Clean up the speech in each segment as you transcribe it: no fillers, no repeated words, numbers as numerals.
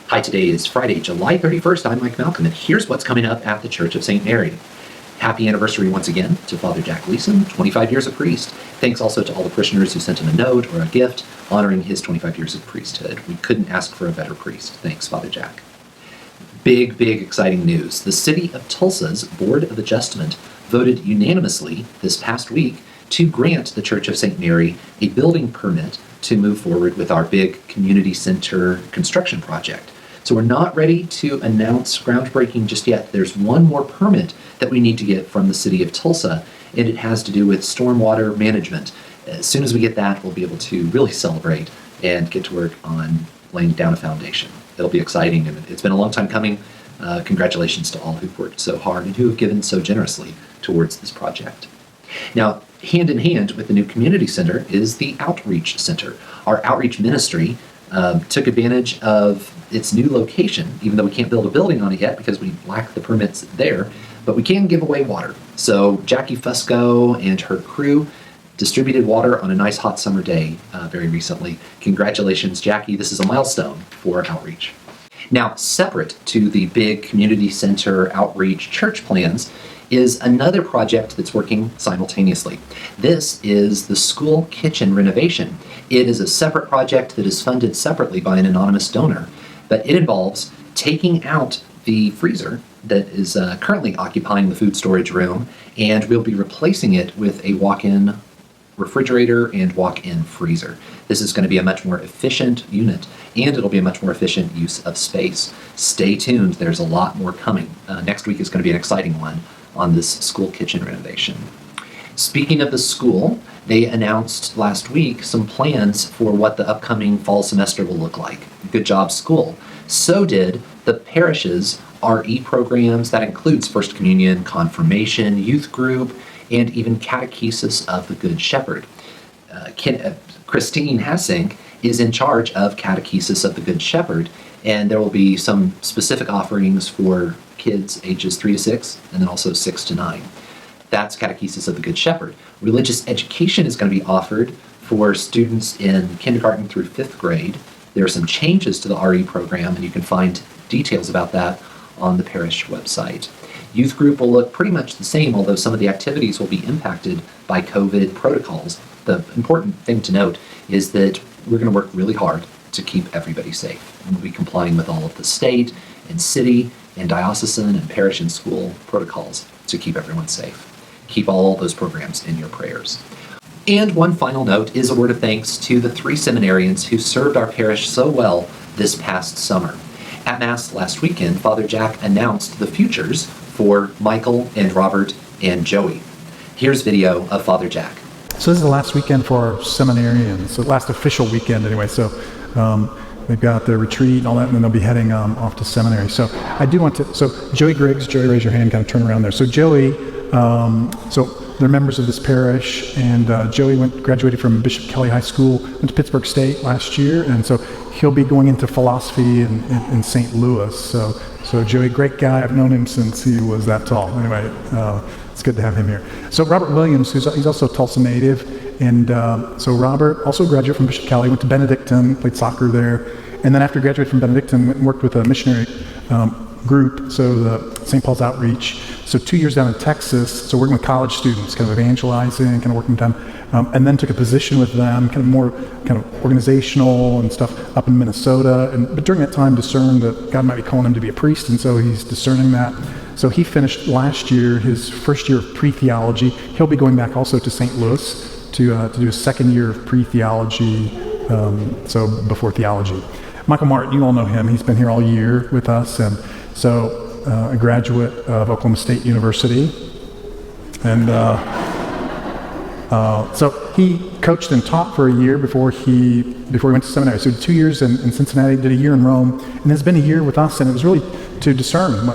Hi, today is Friday, July 31st. I'm Mike Malcolm, and here's what's coming up at the Church of St. Mary. Happy anniversary once again to Father Jack Leeson, 25 years of priest. Thanks also to all the parishioners who sent him a note or a gift honoring his 25 years of priesthood. We couldn't ask for a better priest. Thanks, Father Jack. Big exciting news. The City of Tulsa's Board of Adjustment voted unanimously this past week to grant the Church of St. Mary a building permit to move forward with our big community center construction project. So we're not ready to announce groundbreaking just yet. There's one more permit that we need to get from the City of Tulsa, and it has to do with stormwater management. As soon as we get that, we'll be able to really celebrate and get to work on laying down a foundation. It'll be exciting, and it's been a long time coming. Congratulations to all who've worked so hard and who have given so generously towards this project. Now, hand in hand with the new community center is the Outreach Center. Our outreach ministry took advantage of its new location, even though we can't build a building on it yet because we lack the permits there, but we can give away water. So Jackie Fusco and her crew distributed water on a nice hot summer day very recently. Congratulations, Jackie. This is a milestone for outreach. Now, separate to the big community center outreach church plans is another project that's working simultaneously. This is the school kitchen renovation. It is a separate project that is funded separately by an anonymous donor, but it involves taking out the freezer that is currently occupying the food storage room, and we'll be replacing it with a walk-in refrigerator and walk-in freezer. This is going to be a much more efficient unit, and it'll be a much more efficient use of space. Stay tuned, there's a lot more coming. Next week is going to be an exciting one on this school kitchen renovation. Speaking of the school, they announced last week some plans for what the upcoming fall semester will look like. Good job, school. So did the parish's RE programs. That includes First Communion, Confirmation, Youth Group, and even Catechesis of the Good Shepherd. Christine Hassink is in charge of Catechesis of the Good Shepherd, and there will be some specific offerings for kids ages 3 to 6, and then also 6 to 9. That's Catechesis of the Good Shepherd. Religious education is going to be offered for students in kindergarten through 5th grade. There are some changes to the RE program, and you can find details about that on the parish website. Youth group will look pretty much the same, although some of the activities will be impacted by COVID protocols. The important thing to note is that we're going to work really hard to keep everybody safe. And we'll be complying with all of the state and city and diocesan and parish and school protocols to keep everyone safe. Keep all those programs in your prayers. And one final note is a word of thanks to the 3 seminarians who served our parish so well this past summer. At Mass last weekend, Father Jack announced the futures for Michael and Robert and Joey. Here's video of Father Jack. So this is the last weekend for our seminarians, the last official weekend anyway. So they've got their retreat and all that, and then they'll be heading off to seminary. So I do want to, so Joey Griggs, Joey, raise your hand, kind of turn around there. So Joey, so they're members of this parish, and Joey graduated from Bishop Kelly High School, went to Pittsburgh State last year, and so he'll be going into philosophy in St. Louis. So Joey, great guy. I've known him since he was that tall. Anyway, it's good to have him here. So Robert Williams, he's also a Tulsa native, and so Robert, also a graduate from Bishop Kelly, went to Benedictine, played soccer there, and then after graduating from Benedictine, went and worked with a missionary group, so the St. Paul's Outreach. So 2 years down in Texas, so working with college students, kind of evangelizing, kind of working with them, and then took a position with them, kind of more kind of organizational and stuff up in Minnesota. But during that time, discerned that God might be calling him to be a priest, and so he's discerning that. So he finished last year his first year of pre-theology. He'll be going back also to St. Louis to do his second year of pre-theology, so before theology. Michael Martin, you all know him. He's been here all year with us, and so a graduate of Oklahoma State University, and so he coached and taught for a year before he went to seminary. So 2 years in Cincinnati, did a year in Rome, and has been a year with us. And it was really to discern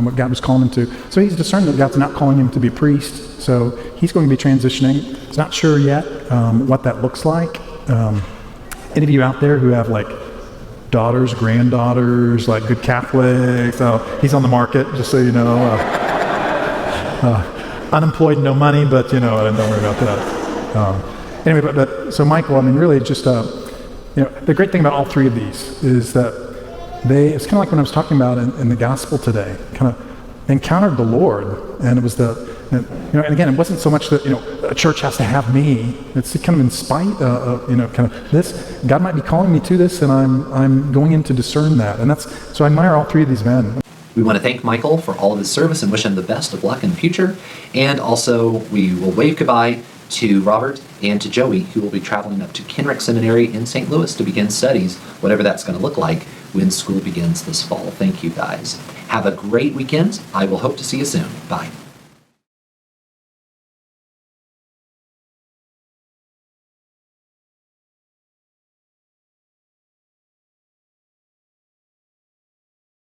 what God was calling him to. So he's discerned that God's not calling him to be a priest. So he's going to be transitioning. He's not sure yet what that looks like. Any of you out there who have like daughters, granddaughters, like good Catholics? He's on the market, just so you know. Unemployed, no money, but don't worry about that. Anyway, but so Michael, I mean, really just, the great thing about all three of these is that it's kind of like when I was talking about in the gospel today, kind of encountered the Lord, and it was and again, it wasn't so much that, a church has to have me. It's kind of in spite of, kind of this, God might be calling me to this, and I'm going in to discern that. And so I admire all three of these men. We want to thank Michael for all of his service and wish him the best of luck in the future. And also, we will wave goodbye to Robert and to Joey, who will be traveling up to Kenrick Seminary in St. Louis to begin studies, whatever that's going to look like when school begins this fall. Thank you, guys. Have a great weekend. I will hope to see you soon. Bye.